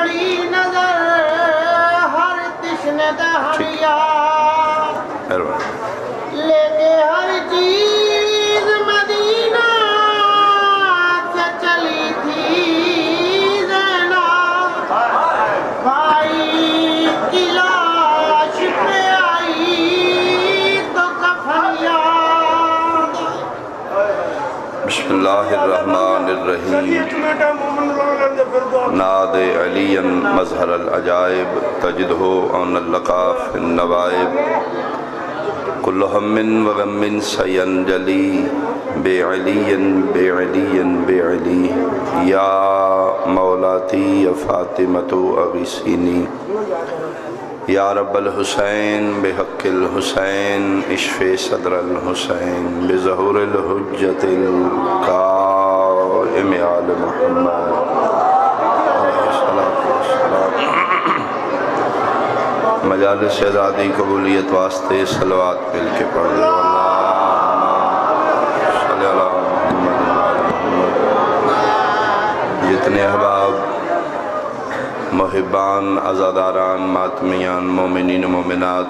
بڑی نظر ہر تشنے دہریا لے کے ہر چیز مدینہ سے چلی تھی زینب بھائی کی لاش پہ آئی تو کفن یاد بسم اللہ الرحمن الرحیم ناد علی مظہر العجائب تجدہ عون اللقاف النوائب کل ہم و غم سینجلی بے علی بے علی بے علی یا مولاتی یا فاطمۃ اغیثینی یا رب الحسین بحق الحسین اشف صدر الحسین بظہور الحجت القائم آل محمد علیہ السلام مجالس ازادی قبولیت واسطے صلوات مل کے پڑھ دو اللہم صلی اللہ محمد جتنے احباب محبان عزاداران ماتمیان مومنین و مومنات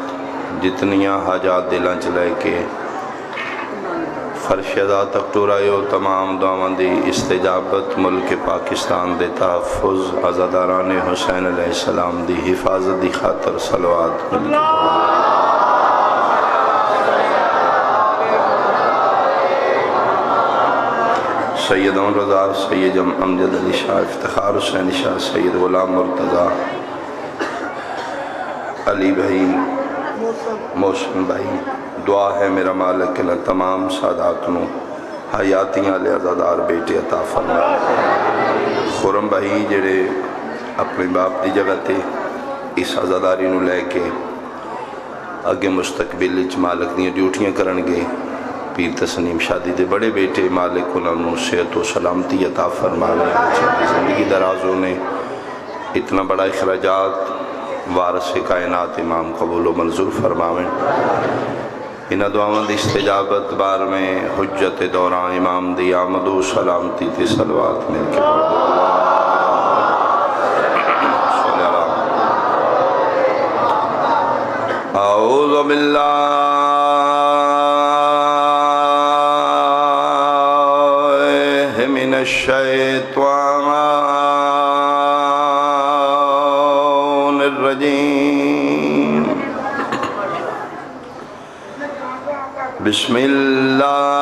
جتنیاں حاجات دلان چلائے کے فرش ازا تک ٹورائیو تمام دعوان دی استجابت ملک پاکستان دے تحفظ عزاداران حسین علیہ السلام دی حفاظت دی خاطر صلوات مل کے سید عمر رضا سید امجد علی شاہ افتخار حسین شاہ سید غلام مرتضیٰ علی بھائی محسن بھائی دعا ہے میرا مالک اللہ تمام سادات نو حیاتیاں لے عزادار بیٹے عطا فرما خورم بھائی جڑے اپنے باپ دی جگہ تے اس عزاداری نو لے کے اگے مستقبل اچ مالک دیاں ڈیوٹیاں کرن گے پیر تسنیم شادی دے بڑے بیٹے مالک انہوں صحت و سلامتی عطا فرمانے زندگی درازوں نے اتنا بڑا اخراجات وارث کائنات امام قبول و منظور فرماویں انہا دعاوند استجابت بار میں حجت دوران امام دی آمد و سلامتی تی صلوات مل کے اعوذ باللہ من الشیطان الرجیم بسم اللہ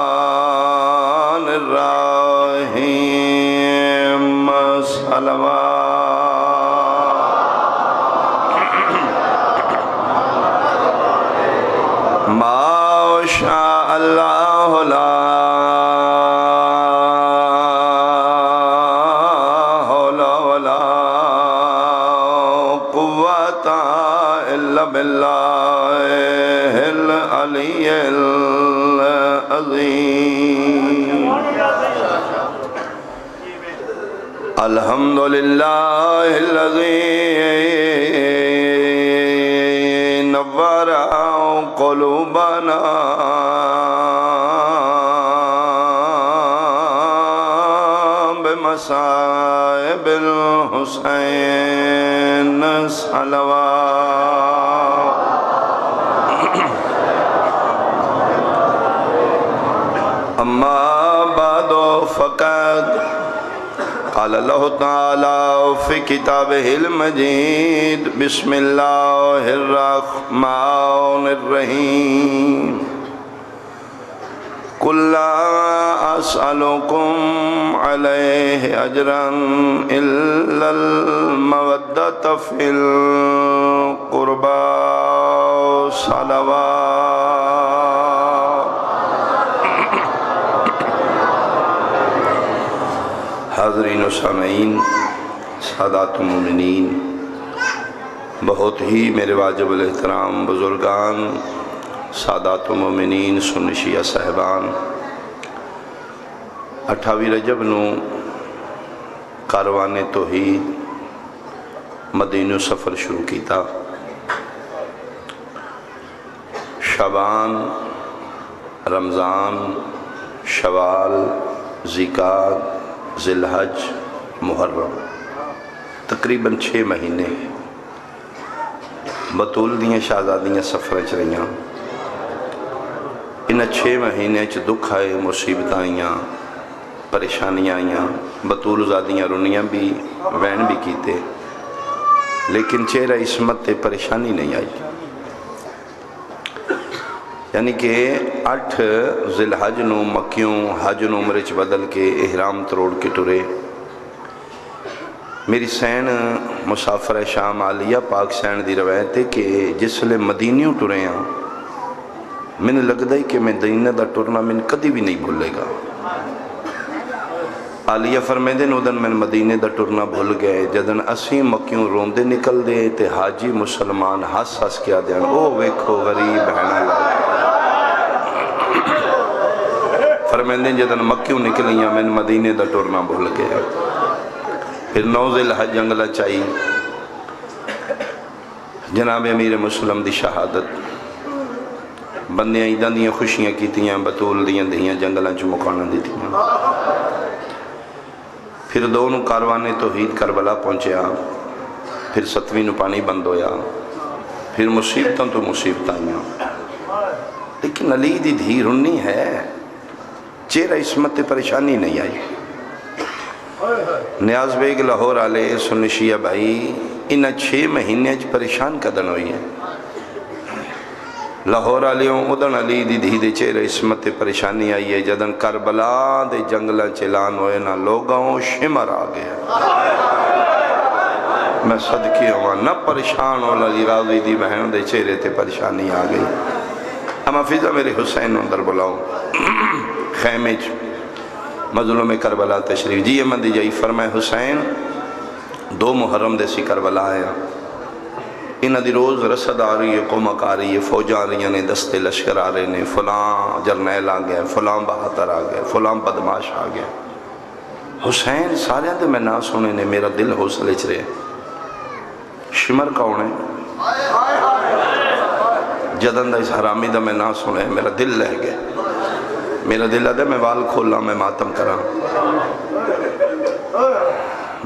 الرحمن الرحیم صلوات ما شاء اللہ لا حول ولا قوة الا باللہ العلی العظیم الحمدللہ الذی نور قلوبنا بمصائب الحسین صلوات اما بعد فقد قال اللہ تعالی فی کتابہ المجید بسم اللہ الرحمن الرحیم قل لا اسألکم علیہ اجرا الا المودۃ فی القربى صلوات حاضرین و سامعین سادات مومنین بہت ہی میرے واجب الاحترام بزرگان سادات مومنین سنی شیعہ صاحبان 28 رجب نو کاروان توحید مدینہ سفر شروع کیتا شعبان، رمضان، شوال، ذیقعدہ، ذی الحج، محرم، تقریباً 6 مہینے بطول دیاں شہزادیاں سفر چ رہیاں۔ ان 6 مہینے چ دکھ آئے، مصیبت آئیاں، پریشانیاں آئیاں، بطول زادیاں رونیاں بھی، وین بھی کیتے، لیکن چہرہ عصمت تے پریشانی نہیں آئی۔ یعنی کہ 8 ذی الحج نو مکیوں حج نو عمرے چ بدل کے احرام تروڑ کے ٹرے۔ میری سین مسافر شام عالیہ پاک سین دی روایت ہے کہ جس لئے مدینیوں ٹرے ہیں میں نے لگتا ہے کہ میں مدینہ دا ٹرنا میں کدی بھی نہیں بھولے گا۔ عالیہ فرمیندے نودن میں مدینے دا ٹرنا بھول گئے، جدن اسی مکیوں روندے نکل دے تے حاجی مسلمان ہس ہس کیا دیان، او ویکھو غریب بہنا لگا۔ فرمیندے جدن مکیوں نکلیاں میں مدینے دا ٹرنا بھول گئے۔ پھر 9 ذی الحج جنگلہ چاہی، جناب امیر مسلم دی شہادت، بندیاں عیدان دیاں خوشیاں کیتیاں، بطول دیاں دیاں جنگلہ جو مکانہ دیتیاں۔ پھر 2 کاروانے توحید کربلا پہنچیا، پھر 7ویں پانی بند ہویا، پھر مصیبتاں تو مصیبت آئیاں، لیکن علی دی دھی رنی ہے، چہرہ عصمت پریشانی نہیں آئی۔ نیاز بیگ لاہور آلے سنشیہ بھائی انہا 6 مہینے پریشان قدن ہوئی ہے۔ لاہور آلیوں ادن علی دی دھی دے چہرہ عصمت پریشانی آئی ہے، جدن کربلا دے جنگلہ چلان ہوئے نہ لوگاں شمر آگئے۔ میں صدقی ہوا نہ پریشان ہو علی راضی دی بہن دے چہرے تے پریشانی آگئی۔ اما فضا میرے حسین اندر بلاؤ خیمے چ مظلوم کربلا تشریف جی احمد دی جائی فرمائے حسین 2 محرم دے سی کربلا آیا، انہ دی روز رسد آ رہی ہے، قومک آ رہی ہے، فوجاں آ رہی ہیں، دستے لشکر آ رہے ہیں، فلاں جرنیل آ گئے، فلاں بہاتر آ گئے، فلاں بدماش آ گئے۔ حسین سارے دے میں نہ سنے نے میرا دل حوصلے چ رہے، شمر کون ہے؟ جدن دا اس حرامی دا میں نہ سنے میرا دل لہ گئے، میرا دل آدھے میں وال کھولا میں ماتم کرا۔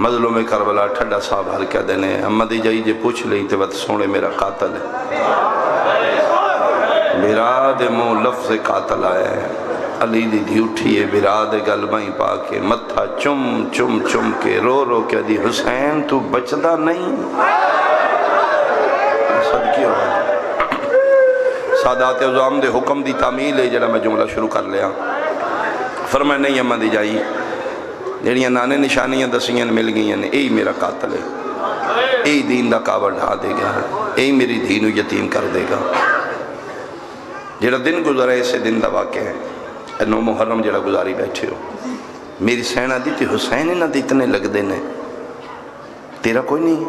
مظلوم کربلا ٹھڈا صاحب ہر کیا دینے امدی جائی جے پوچھ لئی تے وقت سونے میرا قاتل ہے، براد مو لفظ قاتل آیا ہے، علی دی دھی اٹھیے براد گلبائیں پاکے متھا چم چم چم کے رو رو کیا دی حسین تو بچدا نہیں۔ صدقی ہو سادات عظام دے حکم دی تعمیل ہے جڑا میں جملہ شروع کر لیا۔ فرمائے نہیں اماں دی جائی جڑیاں نانے نشانیاں دسیاں مل گئی ہیں، اے میرا قاتل ہے، اے دین دا کعبہ ڈھا دے گا، اے میری دینو یتیم کر دے گا۔ جڑا دن گزرا ہے اسے دن دا واقع ہے، 9 محرم جڑا گزاری بیٹھے ہو، میری سینہ دی تے حسین نہ دی اتنے لگ دینے، تیرا کوئی نہیں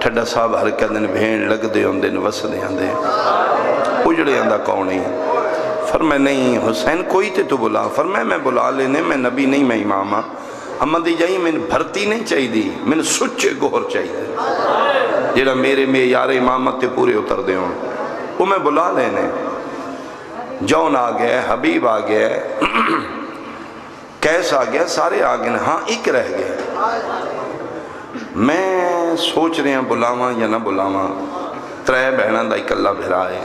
ٹھڈا صاحب ہر کیا دن بھین لگ دے ہوں دن وس دے ہوں دے اجڑے ہوں دا کون نہیں۔ فرمائے نہیں حسین کوئی تے تو بلا، فرمائے میں بلا لینے، میں نبی نہیں میں امام ہاں، اما دی جائی میں بھرتی نہیں چاہی دی، میں سچے گوھر چاہی دی جیڑا میرے میں یار امامت تے پورے اتر دے ہوں، وہ میں بلا لینے۔ جون آ گئے، حبیب آ گئے، کیس آ گیا، سارے آ گئے، ہاں ایک رہ گئے۔ میں سوچ رہے ہیں بلاواں یا نہ بلاواں، 3 بہناں دا ایک اللہ بھرا ہے،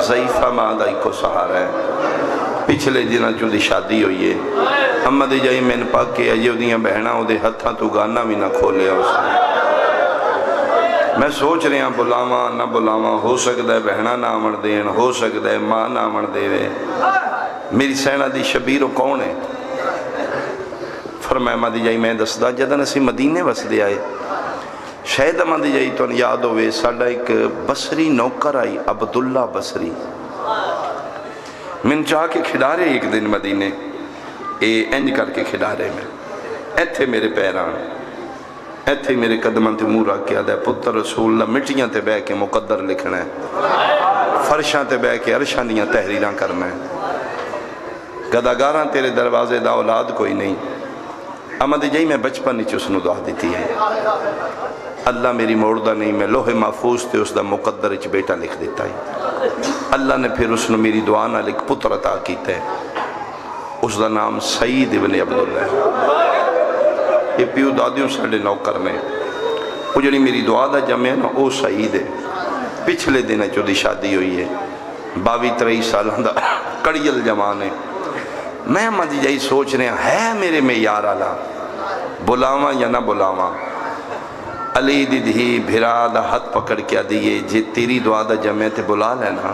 ضعیفہ ماں دا ایک کو سہارا ہے، پچھلے دنوں چوں دی شادی ہوئی ہے، اماں دی جائی میں نے پاک کے اجے دیاں بہناں دے ہتھاں تو گانا بھی نہ کھولیا اس نے۔ میں سوچ رہے ہیں بلاواں نہ بلاواں، ہو سکتا ہے بہناں نہ آمن دین، ہو سکتا ہے ماں نہ آمن دے وے۔ میری سینہ دی شبیر کون ہے؟ فرمائے ماں دی جائی میں دسدا جدن اسی مدینے وس دے آئے، شاید ماں دی جائی تو یاد ہوئے ساڑھا ایک بصری نوکر آئی، عبداللہ بصری، من چاہ کے کھڑارے ایک دن مدینے، اے انج کر کے کھڑارے میں، ایتھے میرے پیران، ایتھے میرے قدمان تے مورا کیا دے، پتر رسول اللہ مٹیاں تے بے کے مقدر لکھنا ہے، فرشاں تے بے کے عرشاں دیاں تحریراں کرنا ہے، گداگاراں تیرے دروازے دا اولاد کوئی نہیں، احمد جی میں بچپن اس نے دعا دیتی ہے اللہ میری موڑدا نہیں میں لوح محفوظ تے اس دا مقدر اچ بیٹا لکھ دیتا ہے اللہ نے پھر اس نے میری دعا نال ایک پتر عطا کیتا ہے اس دا نام سعید ابن عبداللہ ہے یہ پیو دادیوں ساڑھے نوکر نے وہ جڑی میری دعا دا جمع ہے نا وہ سعید ہے پچھلے دن جو دی شادی ہوئی ہے 22-23 سالوں دا کڑیل جوان ہے میں احمد جی سوچ رہے ہیں میرے میں یار آلا بلاواں یا نہ بلاواں علی دی دھی بھرا دا ہاتھ پکڑ کیا دیئے جی تیری دعا دا جمع تے بلا لینا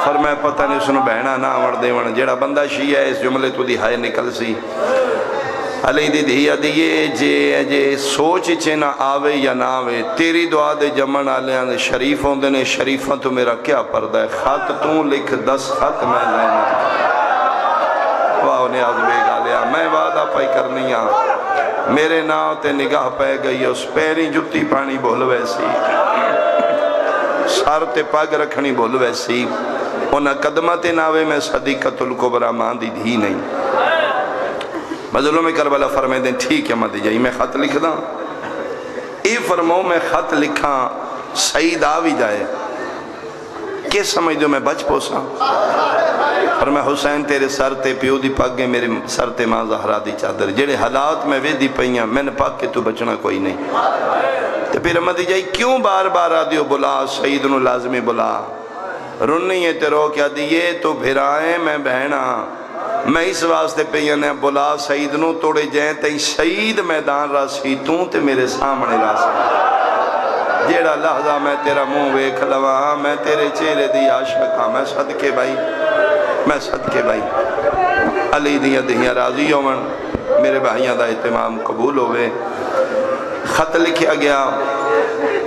فرمایا پتہ نہیں سنو بہنا نہ آمڑ دے ون جیڑا بندہ شیعہ ہے اس جملے تو دی ہائے نکل سی علی دی دھی دیئے جے سوچ چھے نہ آوے یا نہ آوے تیری دعا دے جمن آلیاں دے شریف ہوں دے شریفاں تو میرا کیا پردہ ہے خط تو لکھ 10 خط میں لینا واہ نیاز بے گالیا میں وعدہ پائی کرنی ہاں میرے ناؤ تے نگاہ پہ گئی اس پیری جتی پانی بھول ویسی سار تے پاگ رکھنی بھول ویسی انہا قدمت ناوے میں صدیقت القبرہ مان دی دھی نہیں مظلوم کربلا فرمائے دیں ٹھیک ہے مدی جائی میں خط لکھ دا اے فرماؤ میں خط لکھا سعید آوی جائے کس سمجھ دو میں بچ پوسا فرمائے حسین تیرے سر تے پیو دی پاک گئے میرے سر تے ماں زہرا دی چادر جڑے حالات میں وے دی پئیاں میں نے پاک کے تو بچنا کوئی نہیں تو پھر مدی جائی کیوں بار بار آدیو بلا سعید نو لازمی بلا رنی ہے تیرو کیا دیئے تو بھرائیں میں بہنا میں اس واسطے پہ یعنی بلا سعید نو توڑے جائیں تئی سعید میدان راسی توں تے میرے سامنے راسی جیڑا لحظہ میں تیرا منہ ویکھ لواں میں تیرے چہرے دی عاشق ہاں میں صدقے بھائی علی دیاں دہیاں راضی ہومن میرے بھائیاں دا اہتمام قبول ہوئے خط لکھیا گیا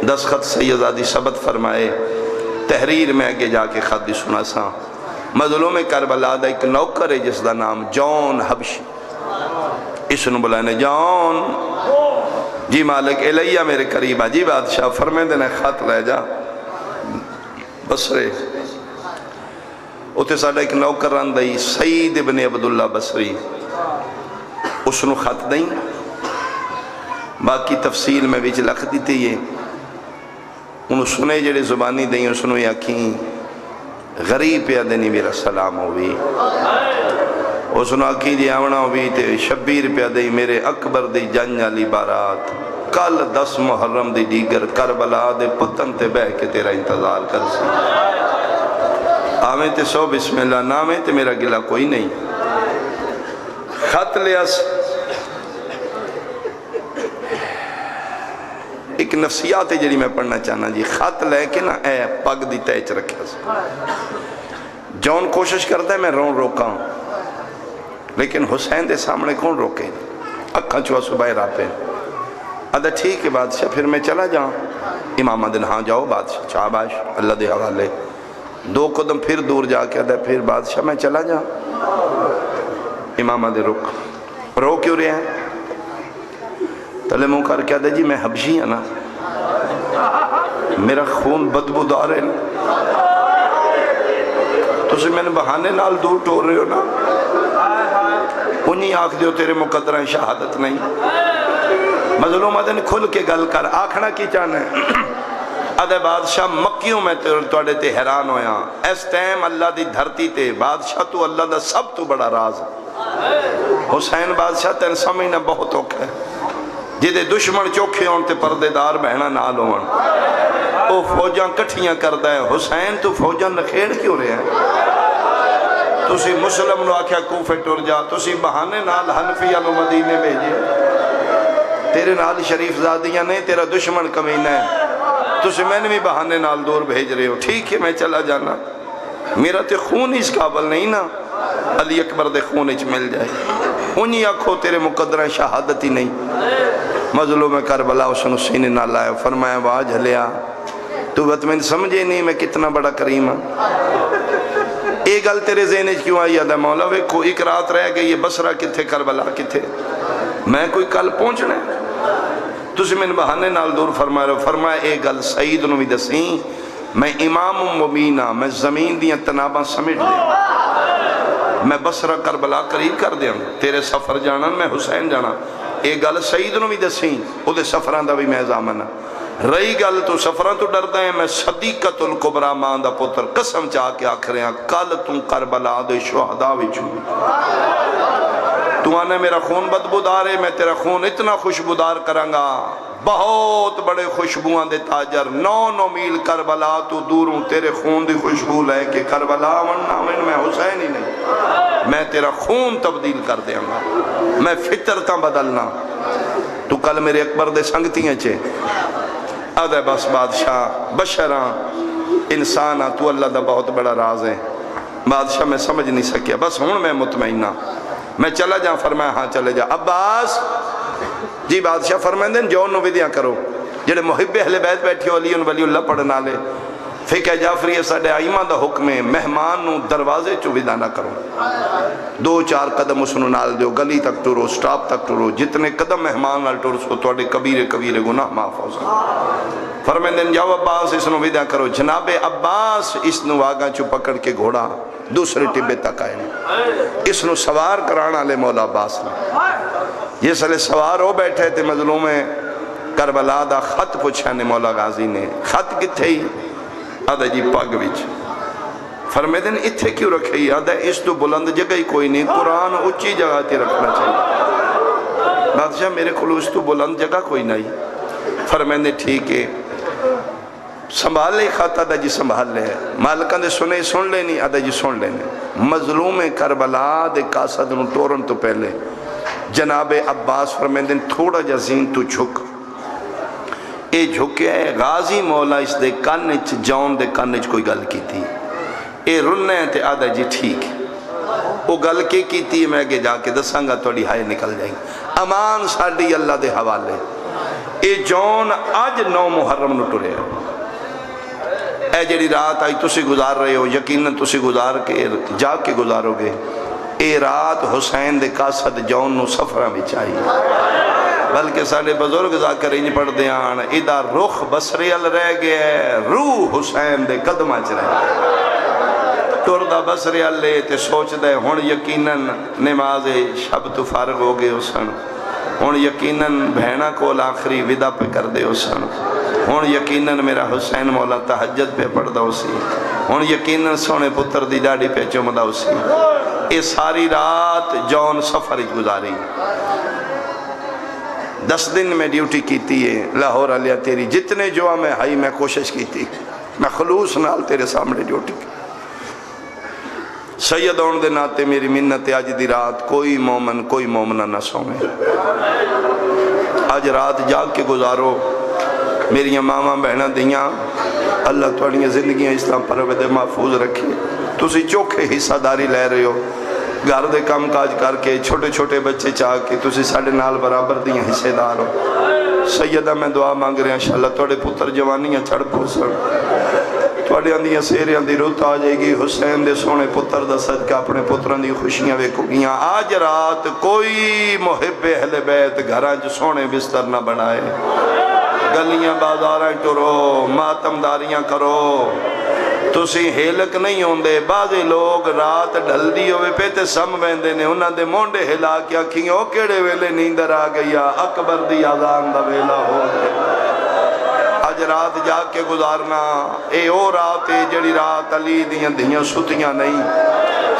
10 خط سیدادی ثبت فرمائے تحریر میں آگے جا کے خط دی سنا سا مظلوم کربلا دا ایک نوکر ہے جس دا نام جون حبشی اس نے بلانے جون جی مالک الیہ میرے قریبہ جی بادشاہ فرمائے دینا خط لے جا بصرے اتے ساڑھا ایک نوکر رندائی سعید ابن عبداللہ بصری اس نے خط دیں باقی تفصیل میں بیچ لکھ دیتے یہ انہوں سنے جڑے زبانی دیں اس نے یقین غریب پہ دنی میرا سلام ہوئی اس نے آکھی جی آونا ہوئی تے شبیر پہ دنی میرے اکبر دی جنج علی بارات کل 10 محرم دی دیگر کربلا دے پتن تے بہ کے تیرا انتظار کر سی آمیں تے سو بسم اللہ نامیں تے میرا گلہ کوئی نہیں خط لیاس ایک نفسیات ہے جڑی میں پڑھنا چاہنا جی خط لے کے نا اے پگ دی تیچ رکھا سا جون کوشش کرتا ہے میں روکا ہوں لیکن حسین دے سامنے کون روکے اکھاں چوہ صبح راپے ادھا ٹھیک ہے بادشاہ پھر میں چلا جاؤں امام دن ہاں جاؤ بادشاہ چاباش اللہ دے حوالے 2 قدم پھر دور جا کے ادھا پھر بادشاہ میں چلا جاؤں امام دے رو کیوں رہے ہیں تلے منہ کر کے دے جی میں حبشی ہاں نا میرا خون بدبو دار ہے تو سے میں نے بہانے نال دور ٹور رہے ہو نا انہی آنکھ دیو تیرے مقدرہ شہادت نہیں مظلوم ادھن کھل کے گل کر آنکھنا کی چاہنے ادھے بادشاہ مکیوں میں توڑے تے حیران ہویا اس ٹائم اللہ دی دھرتی تے بادشاہ تو اللہ دا سب تو بڑا راز حسین بادشاہ تین سمجھنا بہت اوکھے جدے دشمن چوکھے ہون تے پردے دار بہنا نال ہون او فوجاں کٹھیاں کردہ ہے حسین تو فوجاں نکھیڑ کیوں رہے ہیں تسی مسلم نو آکھیا کوفے ٹور جا تسی بہانے نال حنفیہ نو مدینے بھیجے تیرے نال شریف زادیاں نہیں تیرا دشمن کمینہ ہے تسی میں نے بھی بہانے نال دور بھیج رہے ہو ٹھیک ہے میں چلا جانا میرا تے خون اس قابل نہیں نا علی اکبر دے خون اچ مل جائے انہی آنکھوں تیرے مقدرہ شہادت ہی نہیں مظلوم کربلا اس نے سینے نہ لائے فرمایا واہ جھلیا تو بتمین سمجھے نہیں میں کتنا بڑا کریم ہوں ایک گل تیرے ذہنے کیوں آئی ہے مولا ویکھو ایک رات رہ گئی یہ بصرہ کتھے کربلا کتھے میں کوئی کل پہنچنے تسی میں بہانے نال دور فرمایا ایک گل سعید نو بھی دسیں میں امام مبینہ میں زمین دیاں تناباں سمیٹ دیں میں بصرہ کربلا قریب کر دیاں تیرے سفر جانا میں حسین جانا یہ گل سعید نو بھی دسیں او دے سفران دا بھی میں ضامن رہی گل تو سفران تو ڈردا ہے میں صدیقۃ الکبریٰ ماں دا پتر قسم چاہ کے آکھ رہے ہیں کل تو کربلا دے شہداء وچوں تو آنے میرا خون بدبودار ہے میں تیرا خون اتنا خوشبودار کرانگا بہت بڑے خوشبوان دے تاجر 9 میل کربلا تو دوروں تیرے خون دی خوشبو لے کہ کربلا وننا میں حسین ہی نہیں میں تیرا خون تبدیل کر دیاں گا میں فطرتاں بدلنا تو کل میرے اکبر دے سنگتیاں چھے آدھے بس بادشاہ بشراں انسانا تو اللہ دا بہت بڑا راز ہے بادشاہ میں سمجھ نہیں سکیا بس ہون میں مطمئنہ میں چلا جاؤں فرمایا ہاں چلے جا عباس جی بادشاہ فرمائیں دیں جو نویدیاں کرو جڑے محب اہل بیت بیٹھی ہو علی ولی اللہ پڑھنا لے فقہ جعفری ساڑھے آئیمہ دا حکم ہے مہمان نو دروازے چو ودا نہ کرو 2-4 قدم اس نو نال دیو گلی تک ٹورو سٹاپ تک ٹورو جتنے قدم مہمان نال ٹور سو توڑے کبیرے گناہ معاف ہو سکتے فرمائیں دیں جاؤ عباس اس نو ودا کرو جناب عباس اس نو آگاں چو پکڑ کے گھوڑا دوسرے ٹبے تک آئے اس نو سوار کرانا لے مولا عباس نے یہ سلے سوار ہو بیٹھے تھے مظلوم کربلا دا خط پوچھانے مولا غازی نے خط کتھے ہی آدھا جی پاگ وچ فرمائے دن اتھے کیوں رکھے ہی آدھا اس تو بلند جگہ ہی کوئی نہیں قرآن اچھی جگہ تے رکھنا چاہیے بادشاہ میرے خلوص تو بلند جگہ کوئی نہیں فرمائے دن ٹھیک ہے سنبھال لے خط آدھا جی سنبھال لے مالکان دے سنے سن لے نہیں آدھا جی سن لے نہیں مظلوم کربلا دے کاسد نو ٹورن تو پہلے جناب عباس فرمائے دن تھوڑا جا زین تو جھک اے جھکے غازی مولا اس دے کانچ جون دے کانچ کوئی گل کی تھی اے رننے تے آدھا جی ٹھیک وہ گل کی تھی میں آگے جا کے دسانگا توڑی ہائے نکل جائیں گے امان ساڑی اللہ دے حوالے اے جون آج 9 محرم نو ٹرے اے جڑی رات آئی تسی گزار رہے ہو یقیناً تسی گزار کے جا کے گزارو گے اے رات حسین دے کاسد جون نو سفرہ میں چاہیے بلکہ سارے بزرگ ذاکر انج پڑھ دیاں ادھا رخ بصریل رہ گئے روح حسین دے قدمہ چ رہے ٹردہ بصریل لے تے سوچ دے ہون یقیناً نماز شب تو فارغ ہو گئے حسن ہون یقیناً بہنہ کو آخری ودا پہ کر دے حسن ہون یقیناً میرا حسین مولا تہجد پہ پڑھ دا اسی ہون یقیناً سونے پتر دی ڈاڑی پہ چمدہ اسی اے ساری رات جون سفر گزاری 10 دن میں ڈیوٹی کیتی ہے لاہور علیہ تیری جتنے جو میں ہائی میں کوشش کی تھی میں خلوص نال تیرے سامنے ڈیوٹی کی سید ہون دے ناتے میری منت آج دی رات کوئی مومن کوئی مومنہ نہ سوئے آج رات جاگ کے گزارو میری ماما بہنہ دیاں اللہ توڑیاں زندگیاں اسلام پروے محفوظ رکھے تسی چوکھے حصہ داری لے رہے ہو گھر دے کام کاج کر کے چھوٹے چھوٹے بچے چاہ کے تسی ساڑھے نال برابر دیاں حصے دار ہو سیدہ میں دعا مانگ رہے ہیں انشاءاللہ توڑے پتر جوانیاں چڑھ پوسر توڑے اندیاں سیریاں دی روت آ جائے گی حسین دے سونے پتر دا صدقہ اپنے پتران دی خوشیاں ویکھو گیاں آج رات کوئی محب اہل بیت گھراں جو سونے بستر نہ بنائے گلیاں بازاراں ٹرو ماتمداریاں کرو تسی ہیلک نہیں ہوندے بعضی لوگ رات ڈھل دی ہوئے پیتے سم ویندے نے انہاں دے مونڈے ہلا کیا کھیوں کیڑے ویلے نیندر آ گیا اکبر دی آزان دا ویلا ہو گئے آج رات جا کے گزارنا اے او رات اے جڑی رات علی دیاں دیاں ستیاں نہیں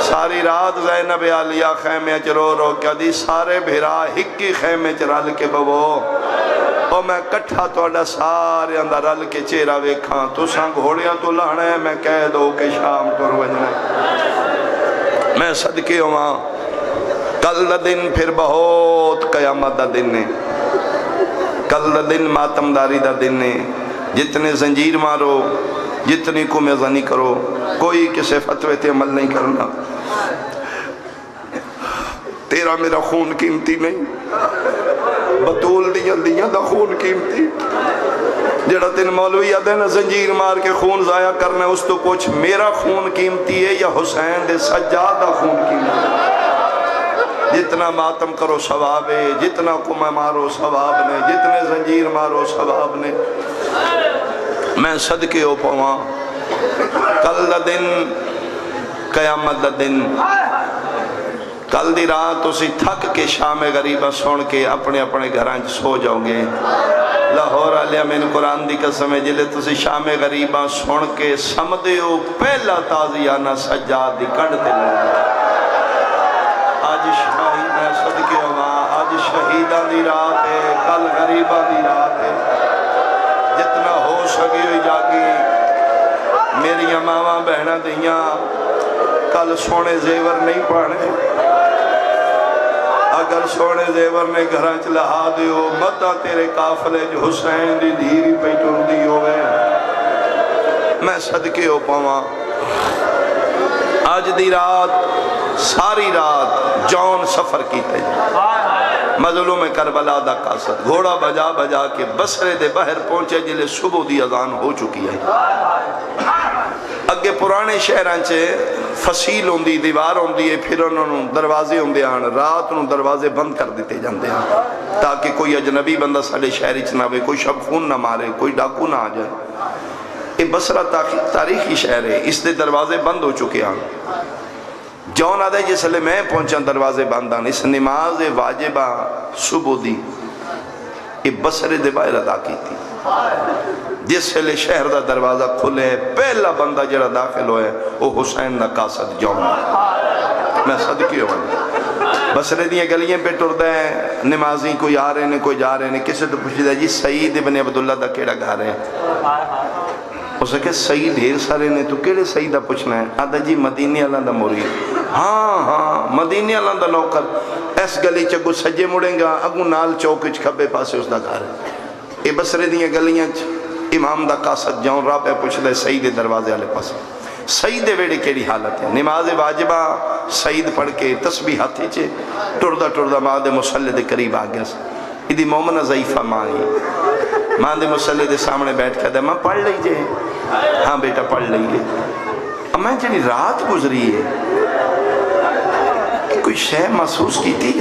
ساری رات زینب علیہ خیمے چرو رو کیا دی سارے بھیرا ہکی خیمے چرال کے ببو اور میں کٹھا توڑا سارے اندر رل کے چیرہ ویکھاں تو سنگ گھوڑیاں تو لانے میں کہہ دو کہ شام تو روجنے میں صدقے ہوں کل دا دن پھر بہت قیامت دا دن ہے کل دا دن ماتمداری دا دن ہے جتنے زنجیر مارو جتنی کو میزنی کرو کوئی کسے فتوے تے عمل نہیں کرنا تیرا میرا خون قیمتی نہیں بطول دیاں دا خون قیمتی جڑا تین مولوی آدھے نا زنجیر مار کے خون ضائع کرنا اس تو پوچھ میرا خون قیمتی ہے یا حسین دے سجاد دا خون قیمتی جتنا ماتم کرو ثواب ہے جتنا کم مارو ثواب نے جتنے زنجیر مارو ثواب نے میں صدقے ہو پاواں کل دا دن قیامت دا دن کل دی رات تسی تھک کے شام غریبہ سن کے اپنے اپنے گھران سو جاؤ گے لاہور آلیا میں قرآن دی قسم ہے جلے تسی شام غریبہ سن کے سمدے ہو پہلا تازیانہ سجاد دی کڑتے لگے آج شہید ہے صدقے ہوا آج شہیدہ دی رات ہے کل غریبہ دی رات ہے جتنا ہو سکی ہوئی جاگی میری ماما بہنہ دیاں کل سونے زیور نہیں پانے اگر سونے زیور نے گھران چلہا دیو متا تیرے قافلے جو حسین دی دھیری پہ ٹر دی ہوئے میں صدقے ہو پاواں آج دی رات ساری رات جون سفر کیتے مظلوم کربلا دا قاصد گھوڑا بجا بجا کے بصرے دے باہر پہنچے جلے صبح دی اذان ہو چکی ہے اگے پرانے شہران چے فصیل ہوندی دیوار ہوندی ہے پھر انہوں دروازے ہوندے آن رات انہوں دروازے بند کر دیتے جاندے ہیں تاکہ کوئی اجنبی بندہ ساڑے شہری چنہ ہوئے کوئی شب خون نہ مارے کوئی ڈاکو نہ آ جائے یہ بصرہ تاریخی شہر ہے اس دے دروازے بند ہو چکے ہیں جون آدھے جس لئے میں پہنچا دروازے بند آن اس نماز واجبہ صبح دی یہ بصرے دے باہر ادا کی تھی جس لئے شہر دا دروازہ کھلے پہلا بندہ جڑا داخل ہوئے وہ حسین دا قاصد جون میں صدقی ہوں بصرے دیئے گلیاں پہ ٹر دے نمازی کوئی آ رہے ہیں کوئی جا رہے ہیں کسی تو پوچھ دے جی سعید ابن عبداللہ دا کیڑا گھا رہے ہیں اسے کہ سعید ڈھیر سارے نے تو کیڑے سعیدہ پوچھنا ہے آدھا جی مدینی اللہ دا مرید ہاں مدینی اللہ دا نوکر ایس گلی چگو سجے مڑیں گا اگو نال چوکچ کھبے پاسے اس دا گھر ہے یہ بصرے دیئے گلیاں امام دا قاصد جاؤں راہ پہ پوچھ دے سعید دروازے والے پاس سعید ویڑے کیڑی حالت ہے نماز واجبہ سعید پڑھ کے تسبیح ہاتھی چے ٹردہ ماں دے مسلح دے قریب آگیا سا ادھی مومنہ ضعیفہ ماں ہی ماں دے مسلح دے سامنے بیٹھ کے دے ماں پڑھ لیجئے ہاں بیٹا پڑھ لیجئے میں جنی رات گزری ہے کوئی شے محسوس کی تھی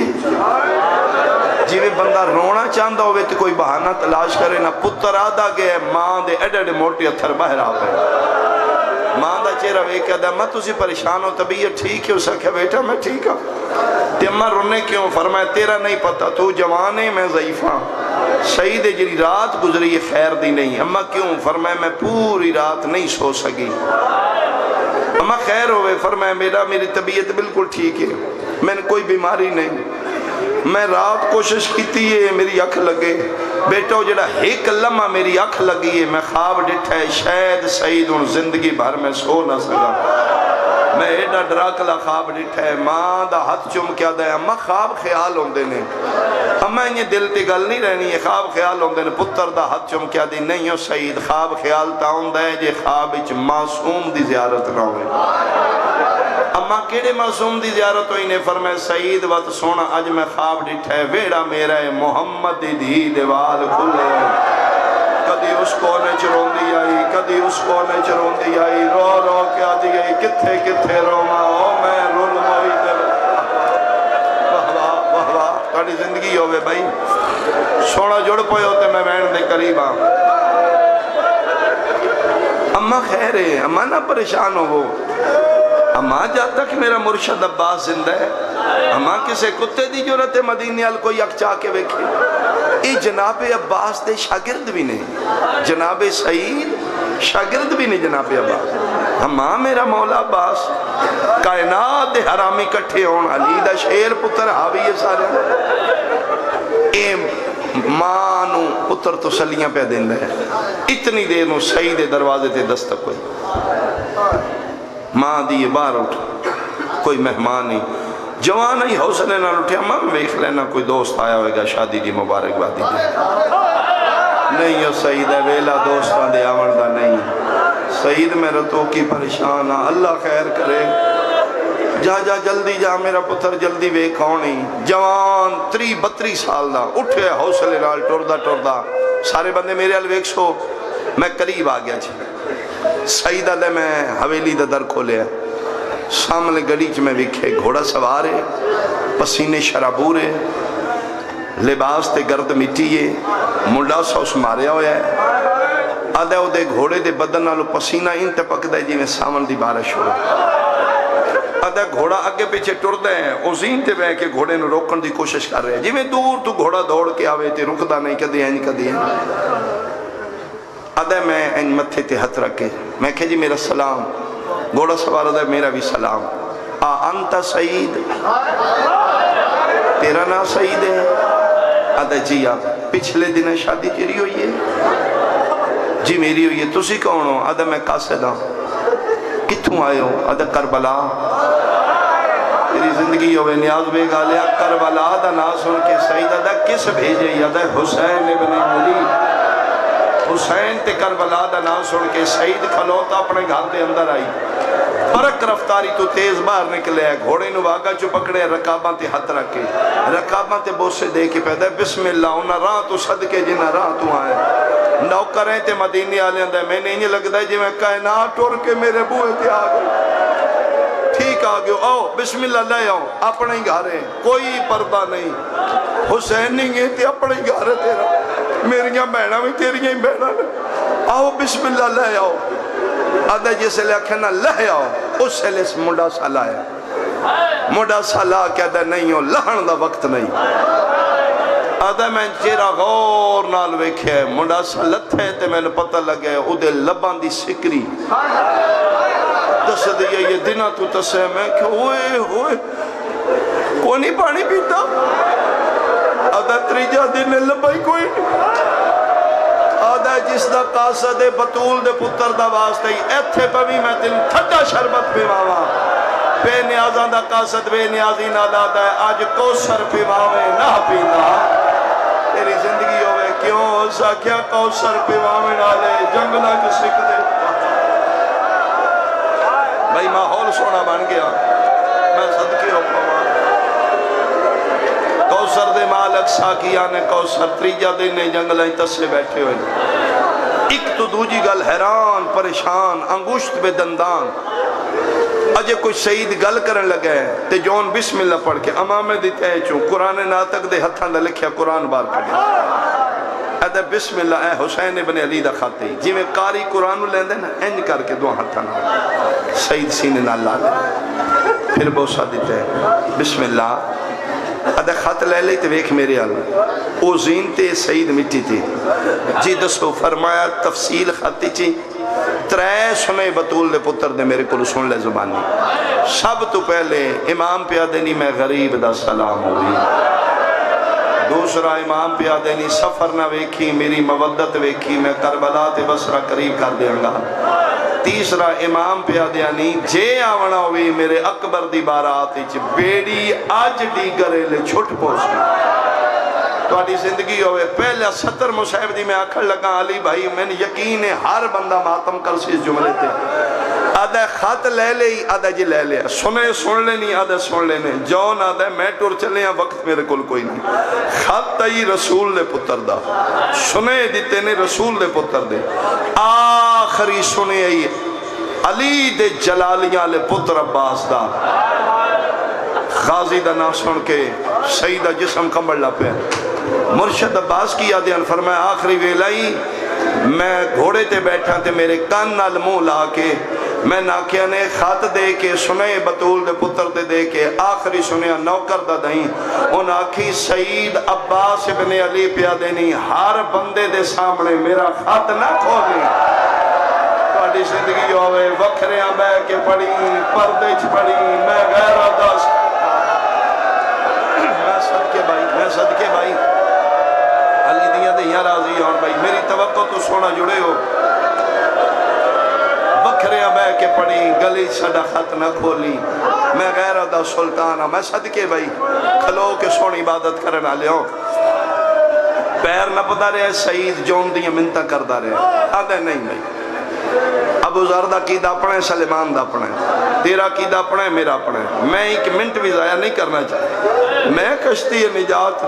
جی وہ بندہ رونا چاندہ ہوئے تو کوئی بہانہ تلاش کرے نہ پتر آدھا گئے ماں دے ایڈے موٹی اتھر باہر آ گئے ماں دا چہرہ وے کہہ دا ماں تسی پریشان ہو طبیعت ٹھیک ہے اسا کہا بیٹا میں ٹھیک ہوں تے اماں رونے کیوں فرمایا تیرا نہیں پتا تو جوان ہے میں ضعیف ہوں شہید جری رات گزری خیر دی نہیں اماں کیوں فرمایا میں پوری رات نہیں سو سکی اماں خیر ہوئے فرمایا میری طبیعت بالکل ٹھیک ہے میں نے کوئی بیماری نہیں میں رات کوشش کیتی ہے میری اکھ لگے بیٹو جڑا ایک لمحہ میری اکھ لگی ہے میں خواب ڈٹھا ہے شاید سعید ان زندگی بھر میں سو نہ سکا میں ایڈا ڈراکلا خواب ڈٹھا ہے ماں دا ہاتھ چم کیا دے اماں خواب خیال ہوندے نے اماں یہ دل تی گل نہیں رہنی ہے خواب خیال ہوندے نے پتر دا ہاتھ چم کیا دی نہیں ہو سعید خواب خیال تا ہوندہ ہے جے خواب اچ معصوم دی زیارت نہ ہوئے اماں کیڑے معصوم دی زیارت ہوئی نے فرمائے سعید وقت سونا آج میں خواب ڈٹھا ہے ویڑا میرا ہے محمد دی دیوال کھلے کدی اس کونے چرون دی آئی کدی اس کونے چرون دی آئی رو رو کیا دی آئی کتھے کتھے رو ماں او میں رول موئی دل واہ واہ کاڑی زندگی ہوئے بھائی سونا جڑ پوئے ہوتے میں بین دے قریب آم اماں خیر ہے اماں نہ پریشان ہو وہ اماں جب تک میرا مرشد عباس زندہ ہے اماں کسے کتے دی جورت مدینی آل کوئی اک چاہ کے بیکھے ای جناب عباس دے شاگرد بھی نہیں جناب سعید شاگرد بھی نہیں جناب عباس اماں میرا مولا عباس کائنات دے حرامی کٹھے ہون علی دا شیر پتر حاوی یہ سارے اے ماں نو پتر تو سلیاں پہ دن ہے اتنی دیر نو سعید دروازے تے دستک ہوئی ماں دی بار اٹھ کوئی مہمان نہیں جوان ہی حوصلے نہ اٹھے ماں ویکھ لینا کوئی دوست آیا ہوئے گا شادی دی مبارک بادی دی نہیں ہو سعید ہے ویلا دوستان دے آمردہ نہیں سعید میرا تو کی پریشان اللہ خیر کرے جا جلدی جا میرا پتر جلدی ویکھونی جوان 32 سال دا اٹھے حوصلے نال ٹردہ سارے بندے میرے ال ویکھ سو میں قریب آ گیا چھے سعید علیہ میں حویلی دا در کھولے ہیں سامنے گڑی چ میں وکھے گھوڑا سوارے پسینے شرابورے لباس تے گرد مٹیے منڈا سوس ماریا ہویا ہے آدھے دے گھوڑے دے بدن نالو پسینہ ان تے پک دے جی میں سامن دی بارش ہو آدھا گھوڑا اگے پیچھے ٹردا ہے، او زین تے بہ کے گھوڑے نو روکن دی کوشش کر رہے ہیں، جی میں دور تو گھوڑا دوڑ کے آوے تے رکدا نہیں، کدی اینج کدی اینج۔ آدھا میں اینج متھے تے ہتھ رکھ کے میں کہ جی میرا سلام، گھوڑا سوار آدھا میرا بھی سلام، انت سعید، تیرا نام سعید ہے؟ آدھا جی آپ پچھلے دن شادی تیری ہوئی ہے؟ جی میری ہوئی ہے، تسی کون ہو؟ آدھا میں قاصد ہوں۔ کتھوں آئے ہو؟ آدھا کربلا۔ تیری زندگی ہوئے نیاز بے گالیا کربلا دا نا سن کے سعید آدھا کس بھیجے؟ آدھا حسین ابن علی۔ حسین تے کربلا دا نا سن کے سعید کھلوتا اپنے گھر دے اندر آئی، برک رفتاری تو تیز باہر نکلے ہے، گھوڑے نو واگا چو پکڑے رکاباں تے ہاتھ رکھے، رکاباں تے بوسے دے کے پیدا ہے بسم اللہ، انہاں راہ تو صدقے جنہاں راہ تو آئے نوکریں تے مدینی آلے اندر میں نہیں لگتا ہے جی میں کائنات ٹور کے میرے بوئے تے آگئے، ٹھیک آگئے آؤ بسم اللہ لے آؤ، اپنے ہی گھارے کوئی پردہ نہیں، حسین نہیں گئے تے اپنے ہی گھارے تیرا، میریاں بہنہ بھی تیریاں ہی بہنہ آؤ بسم اللہ لے آؤ۔ آدھا جسے لے کھنا لے آؤ، اس سے لے مڈا سا لائے، مڈا سا لا کے آدھا نہیں ہو لہن دا وقت نہیں۔ آدھا میں چیرا غور نال ویکھے مڈا سا لتھے تے میں نے پتہ لگے او دے لبان دی سکری دس دیا یہ دنہ تو تسے میں کہ ہوئے ہوئے کونی پانی پیتا؟ آدھا تریجہ دن لبائی کوئی آدھا جس دا قاصد بطول دے پتر دا واسطہ ہی ایتھے پوی میں تن تھٹا شربت پہ ماما بے نیازان دا قاصد بے نیازی نہ دادا ہے آج کوسر پہ ماوے نہ پینا تیری زندگی ہوئے کیوں سا کیا کوسر پہ ماوے نہ لے جنگلہ کے سکھ دے بھائی ماحول سونا بن گیا میں صدقے ہو پاؤں کوسر دے مالک ساکیانے کوسر تریجہ دینے جنگلیں تسے بیٹھے ہوئے ایک تو دوجی گل حیران پریشان انگوشت بے دندان اجے کوئی سعید گل کرن لگے تے جون بسم اللہ پڑھ کے امامے دیتے ہیں چون قرآن ناتک دے ہتھاں دا لکھیا قرآن بار کھڑیا ادھے بسم اللہ اے حسین ابن علی دا خاتی جی میں قاری قرآن لیں دے نا انج کر کے دو ہتھاں سعید سینے نہ لا دے پھر بوسا دیتے ہیں بسم اللہ ادھا خط لے لے تے ویکھ میرے آلہ او زین تے سعید مٹی تھی جی دسو فرمایا تفصیل خطی چی ترے سنے بطول دے پتر دے میرے کلو سن لے زبانی سب تو پہلے امام پیادنی میں غریب دا سلام ہوئی دوسرا امام پیادنی سفر نہ ویکھی میری مودت ویکھی میں کربلا تے بسرہ قریب کر دیں گا تیسرا امام پیادیانی جے آونا ہوئی میرے اکبر دی بارات بیڑی آج دی گرے لے چھٹ پوچھ تو آدھی زندگی ہوئے پہلے 70 مصحب دی میں آکھر لگا علی بھائی میں نے یقین ہے ہر بندہ ماتم کر سی اس جملے تے آدھا خط لے لے آدھا جی لے لے سنے سن لینی آدھا سن لینے جون آدھا میں ٹور چلے ہیں وقت میرے کل کوئی نہیں خط تئی رسول دے پتر دا سنے دیتے نے رسول دے پتر دے آخری سنے آئی علی دے جلالیاں لے پتر عباس دا غازی دا نا سن کے سیدہ جسم کمبر لپے مرشد عباس کی یادیاں فرمایا آخری ویلائی میں گھوڑے تے بیٹھا تے میرے کان نال منہ لا کے میں ناکیہ نے خط دے کے سنے بطول دے پتر دے کے آخری سنیا نوکر دا دائیں ان آکھی سعید عباس ابن علی پیادنی ہر بندے دے سامنے میرا خط نہ کھولی تھوڑی زندگی ہوئے وکھریاں بے کے پڑھی پردے چ پڑھی میں غیر عدس میں صدقے بھائی علی دیاں دے یہاں راضی ہوں بھائی میری توقع تو سونا جڑے ہو بکھریاں بے کے پڑھی گلی سڑا خط نہ کھولی میں غیر دا سلطان ہوں میں صدقے بھائی کھلو کے سونی عبادت کرنا لے ہوں پیر نہ پتا رہے سعید جون دیاں منتہ کردہ رہے آدھے نہیں بھائی ابو ذر دا قید اپنے سلیمان دا اپنے تیرا قید اپنے میرا اپنے میں ایک منٹ بھی ضائع نہیں کرنا چاہتا میں کشتی نجات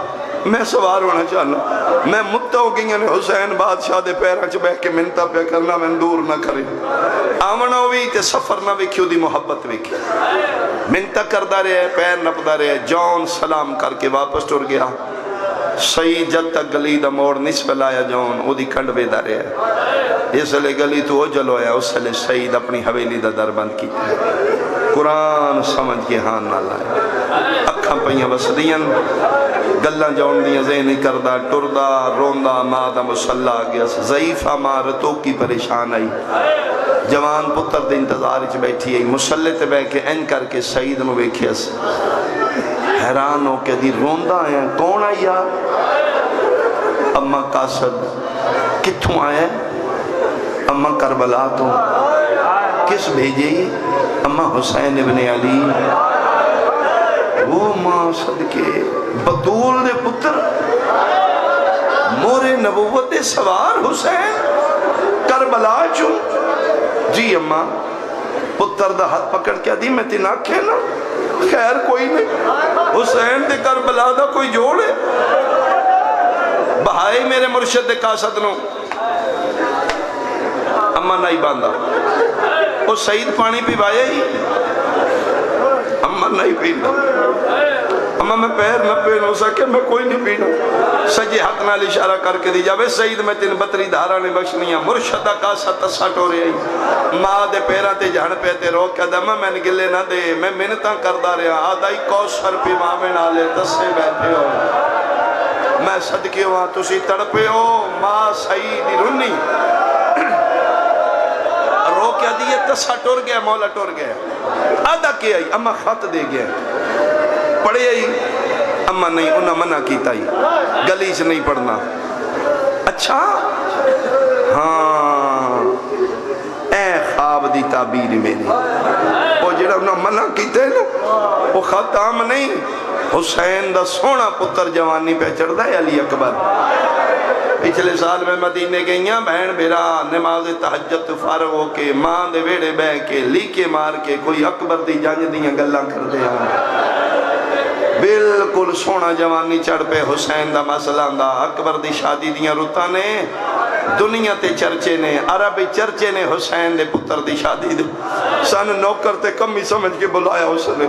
میں سوار ہونا چاہنا میں مدتہ ہو گئی ہیں حسین بادشاہ دے پیرہ چھ بہ کے منتہ پہ کرنا میں دور نہ کریں آمنہ ہوئی تے سفر نہ وکھیو دی محبت وکھی منتہ کردہ رہے پیر نپدہ رہے جون سلام کر کے واپس ٹر گیا سعید جد تک گلی دا موڑ نصف لایا جون او دی کھنڈ بیدہ رہے اس لئے گلی تو او جلو ہے اس لئے سعید اپنی حویلی دا در بند کی قرآن سمجھ کے ہاں نہ لائے اکھاں پہیاں بسدیاں گلاں جاؤن دیاں ذہنی کردہ ٹردہ روندہ ماں دا مسلح آ گیا ضعیفہ ماں رتو کی پریشان آئی جوان پتر دے انتظار چ بیٹھی آئی مسلح تے بے کے این کر کے سعید نو ویکھیا سی حیران ہو کے دی روندہ ہیں کون آیا اماں قاصد کتھوں آیا اماں کربلا تو کس بھیجی اماں حسین ابن علی وہ ماں صدقے بطول دے پتر مورے نبوت دے سوار حسین کربلا چوں جی اماں پتر دا ہاتھ پکڑ کے دی میں تین آکھے نا خیر کوئی نہیں حسین دے کربلا دا کوئی جوڑ ہے بہائی میرے مرشد دے قاصد نو اماں نہیں باندھا وہ سعید پانی پیوایا ہی اماں نہیں پینا اماں میں پیر نہ پین ہو سکے میں کوئی نہیں پینا سجے حق نال اشارہ کر کے دی جاوے سعید میں تین بطری دھارا نے بخشنیاں مرشدہ کا ستسا ٹورے آئی ماں دے پیرہ تے جھڑ پہ تے روک کے دمہ میں گلے نہ دے میں منتاں کردہ رہا آدھائی کوثر پی ماں میں نالے تسے بیٹھے ہو میں صدقے ہوا تسی تڑپے ہو ماں سعید رنی رو کیا دیئے تسا ٹور گیا مولا ٹور گیا آدھا کیا ہی اماں خط دے گیا پڑھے ہی اماں نہیں انہاں منع کیتا ہی گلی سے نہیں پڑھنا اچھا ہاں اے خواب دی تعبیر میری وہ جڑا انہاں منع کیتا ہے نا وہ خط عام نہیں حسین دا سونا پتر جوانی پہ چڑھ دا ہے علی اکبر پچھلے سال میں مدینے گئیاں بہن بیرا نماز تہجد فارغ ہو کے ماں دے ویڑے بہ کے لیکے مار کے کوئی اکبر دی جانج دیاں گلاں کر دے بالکل سونا جوانی چڑھ پہ حسین دا مسئلہ دا اکبر دی شادی دیاں رتا نے دنیا تے چرچے نے عربی چرچے نے حسین دے پتر دی شادی دے سن نوکر تے کمی سمجھ کے بلایا حسین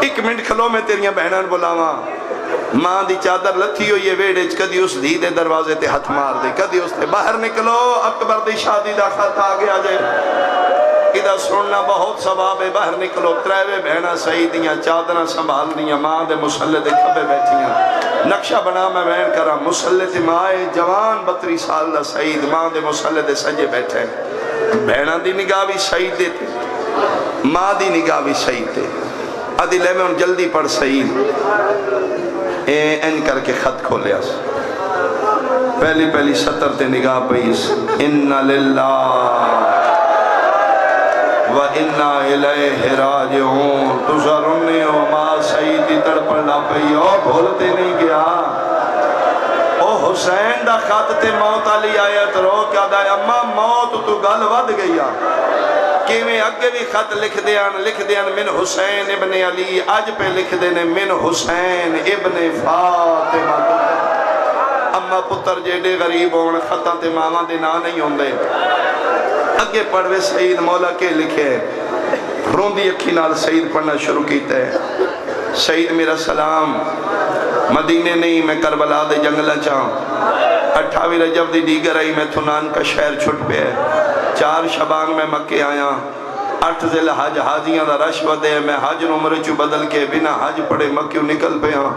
1 منٹ کھلو میں تیریاں بہنان بلاواں ماں دی چادر لتھی ہوئی ہے ویڑے کدی اس دی دے دروازے تے ہاتھ مار دے کدی اس تے باہر نکلو اکبر دی شادی دا خط آگے آجے ادھا سننا بہت ثواب ہے باہر نکلو تریوے بہنہ سعیدیاں چادرہ سنبھالنیاں ماں دے مسلح دے کھبے بیٹھیاں نقشہ بنا میں بہن کرا مسلح تے مائے جوان 32 سال دا سعید ماں دے مسلح دے سجے بیٹھے بہنہ دی نگاہ بھی سعید دے تھے ماں دی نگاہ بھی سعید دے ادھی لے میں ان جلدی پڑھ سعید این کر کے خط کھولے اس پہلی سطر تے نگاہ پئیس اِنَّ لِلَّهِ وَإِنَّا إِلَيْهِ رَاجِعُونَ تُسا رننے ہو ماں سعیدی تڑپڑنا پئی او بھولتے نہیں گیا او حسین دا خط تے موت علی آیت رو کیا دا اماں موت تو گل ود گیا کہ میں اگے بھی خط لکھ دیان من حسین ابن علی آج پہ لکھ دینے من حسین ابن فاطمہ اما پتر جیڑے غریب ہون خطاں تے ماما دے نا نہیں ہوں دے اگے پڑھوے سعید مولا کے لکھے روندی اکھی نال سعید پڑھنا شروع کیتا ہے سعید میرا سلام مدینے نہیں میں کربلا دے جنگلہ چاہوں 28 رجب دی دیگر آئی میں تھنان کا شہر چھٹ پہ ہے 4 شبان میں مکے آیا 8 ذی الحج حاجیاں دا رش ودے میں حج عمر چو بدل کے بنا حج پڑے مکیوں نکل پہ ہاں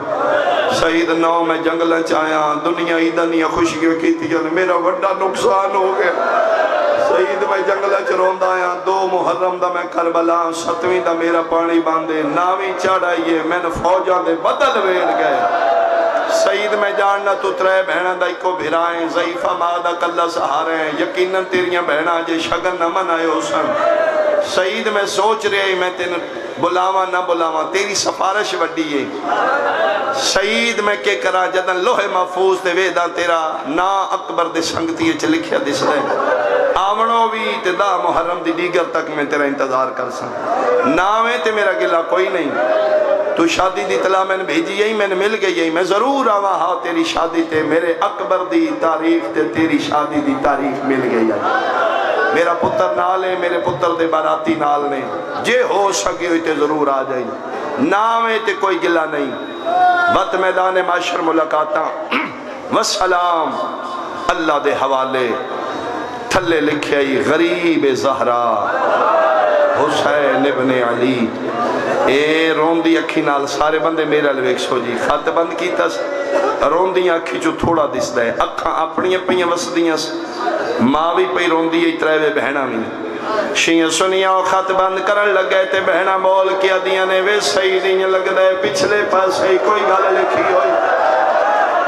سعید 9 میں جنگلہ چاہیا دنیا ایدنیا خوشیوں کی تھی میرا وڈا نقصان ہو گیا سعید میں جنگلہ چروندہ آیا 2 محرم دا میں کربلا 7ویں دا میرا پانی باندے 9ویں چڑھائیے میں نے فوجاں دے بدل ویڑ گئے سعید میں جاننا تو ترے بہنہ دا ایکو بھرائیں ضعیفہ مادہ کلہ سہارے ہیں یقیناً تیریاں بہنہ جے شگن نہ منائے ہو سن سعید میں سوچ رہے میں تین بلاواں نہ بلاواں تیری سفارش وڈی ہے سعید میں کے کرا جدن لوح محفوظ دے ویدہ تیرا نا اکبر دے سنگتی ہے چلکھیا دس دے آمنو بھی تے دا محرم دی دیگر تک میں تیرا انتظار کر سن ناویں تے میرا گلہ کوئی نہیں تو شادی دی اطلاع میں نے بھیجی یہی میں نے مل گئی یہی میں ضرور آواں ہاں تیری شادی تے میرے اکبر دی تاریخ تے تیری شادی دی تاریخ مل گئی ہے میرا پتر نال ہے میرے پتر دے باراتی نال نے جے ہو سکے ہوئی تے ضرور آ جائی نامے تے کوئی گلہ نہیں وقت میدان معاشر ملاقاتاں والسلام اللہ دے حوالے تھلے لکھے غریب زہرا حسین ابن علی اے روندی اکھی نال سارے بندے میرے لویک سو جی خط بند کیتا روندی اکھی جو تھوڑا دس دے اکھاں اپنی پہیاں وسدیاں ماں بھی پئی روندی اترائے بہنا بھی شیئں سنیا خط بند کرن لگے تے بہنا بول کیا دیاں نے وے صحیح نہیں لگ دے پچھلے پاسے کوئی گل لکھی ہوئی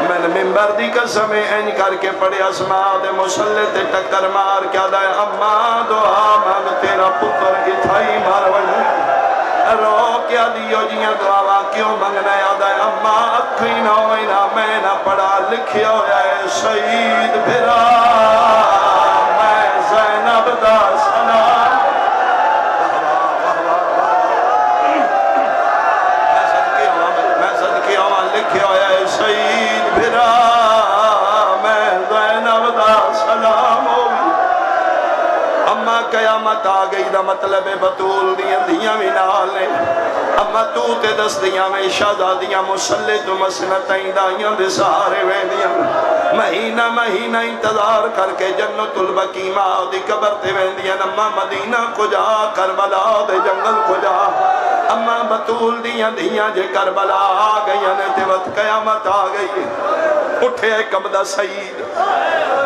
میں نے ممبر دی قسمیں این کر کے پڑے اسماء دے مسلح تے ٹکر مار کیا دائے اماں دعا مانگ تیرا پتر اتھائی مار ونی رو کیا دیو جیاں دعا کیوں منگنا یاد ہے اماں اکھی نہ ہوئی نہ میں نہ پڑھا لکھیا ہویا ہے شہید بھرا میں زینب دا سلام میں صدقے ہوا لکھیا ہویا ہے شہید بھرا میں زینب دا سلام ہوئی اما قیامت آ گئی دا مطلب بطول دیاں دیاں بھی نال نے اما تو تے دس دیاں میں شہزادیاں مسلح تو مسنتیں دائیاں دے سہارے ویندیاں مہینہ مہینہ انتظار کر کے جنت البقیع ماں دی قبر تے ویندیاں اما مدینہ کو جا کربلا دے جنگل کو جا اما بطول دیاں جے کربلا آ گئی نے تے وقت قیامت آ گئی اٹھے کمدہ سعید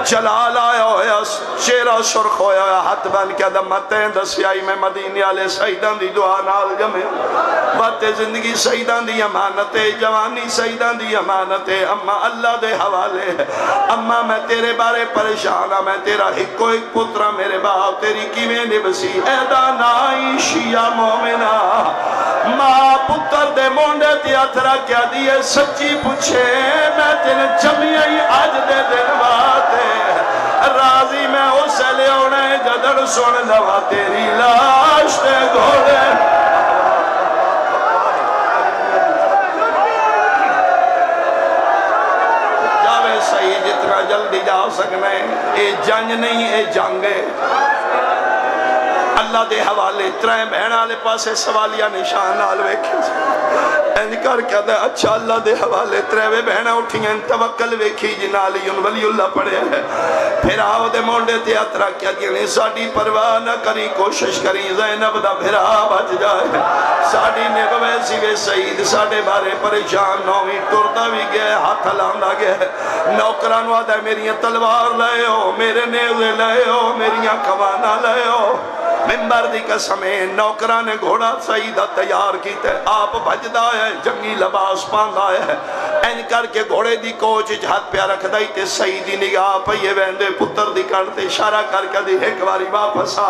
جلال آیا ہویا چہرہ سرخ ہویا ہویا ہاتھ بن کے دمتیں دسیائی میں مدینے والے سعیدان دی دعا نال جمے باتیں زندگی سعیدان دی امانتیں جوانی سعیدان دی امانتیں اما اللہ دے حوالے اما میں تیرے بارے پریشان ہاں میں تیرا ایک پترہ میرے باپ تیری کیویں نبسی ایدہ نائی شیعہ مومنہ ماں پتر دے مونڈے تی اترا کیا دیئے سچی پوچھے میں تین جمعی آج دے دن باتے راضی میں اسے لے اونے جدر سن لوا تیری لاش تے گھوڑے جاوے صحیح جتنا جلدی جا سکنے اے جنگ نہیں اے جنگ ہے اللہ دے حوالے ترائیں بہن آلے پاسے سوالیہ نشان آل ویکھیں انکار کیا دے اچھا اللہ دے حوالے ترائیں بہنہ اٹھیں توکل ویکھی جنالی ولی اللہ پڑھے ہے پھر آو دے مونڈے تیاترہ کیا دینے ساڑی پرواہ نہ کری کوشش کری زینب دا پھر بچ جائے ساڑی نے ویسی وے سعید ساڑے بارے پریشان نوی ٹردا بھی گئے ہاتھ لاندہ گئے نوکران وعدہ میری تلوار لائے ہو میرے نیوے لائے ہو میری کمانا لائے ہو ممبر دی قسمیں نوکران نے گھوڑا سعیدہ تیار کیتے آپ بجدہ ہے جنگی لباس پاندہ ہے این کر کے گھوڑے دی کوچ ہاتھ پہ رکھ دائی تے سعیدی نگاہ پہیے ویندے پتر دی کرتے اشارہ کر کے دی ایک باری واپس آ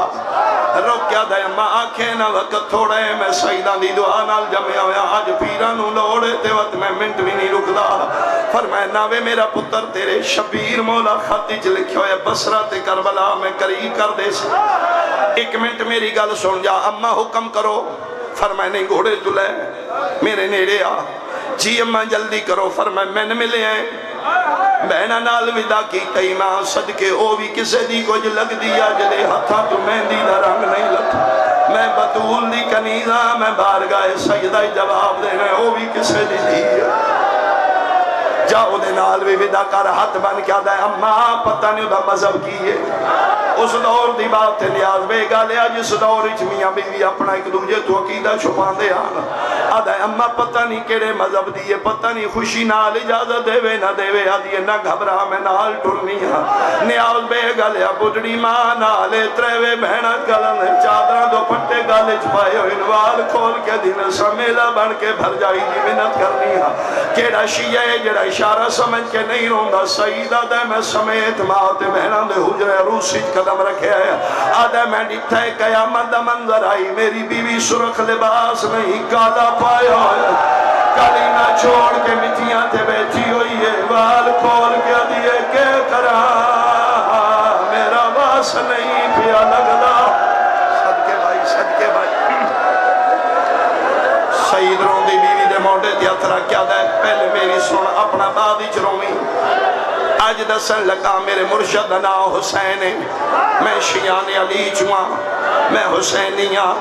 روکیا دے ماں آنکھیں نہ وقت تھوڑے میں سعیدہ دی دعا نال جمعہ ہویا آج پیرانو لوڑے تے وقت میں منٹ بھی نہیں رک دا فرمائے ناوے میرا پتر تیرے شبیر مولا خطی لکھے ہوئے بسرہ تے کربلا میں قریب کر دے سے ایک منٹ میری گل سن جا اماں حکم کرو فرمائے نہیں گھوڑے تلے میرے نیڑے آ جی اماں جلدی کرو فرمائے میں نے ملے ہیں بہنہ نال ودا کی تئی ماں صدقے او بھی کسے دی کچھ لگ دیا جلے ہتھا تو مہندی دا رنگ نہیں لگتا میں بطول دی کنیزہ میں بارگاہ سجدہ جواب دینا او بھی کسے دی دیا جاؤ دے نال بھی ودا کر ہاتھ بن کیا دے اماں پتہ نہیں دا مذہب کیے اس دور دی بات نیاز بے گا لیا جس دور اچ میاں بیوی اپنا ایک دوجہ تو عقیدہ چھپان دے آنا آدھا اماں پتہ نہیں کیڑے مذہب دیئے پتہ نہیں خوشی نال اجازت دے وے نہ دے وے آدھیے نہ گھبرا میں نال ٹرنی ہاں نیاز بے گا لیا بڑھڑی ماں نالے تریوے بہنت گلن چادران دو پٹے گالے چھپائے ہو انوال کھول کے دن سمیلہ بن کے بھر جائی دی منت کرنی ہاں کیڑا شیعہ ہے جڑا اشارہ سمجھ کے نہیں روندہ سعیدہ دے میں سمیت ماں تے بہنان دے حجرے روسی قدم رکھے آیا آدھے میں ڈٹھے قیامت دا منظر آئی میری بیوی سرخ لباس نہیں کالا پایا کالی نہ چھوڑ کے مٹیاں تے بیٹھی ہوئی ہے وال کھول کے دیئے کہ کرا میرا باس نہیں پیا لگدا صدقے بھائی سعید روندی بیوی دے موڑے دیا ترہ کیا دے پہلے میری سن اپنا بادی چرومی آج دسن لگا میرے مرشد نا حسین میں شیعان علی چواں میں حسینیاں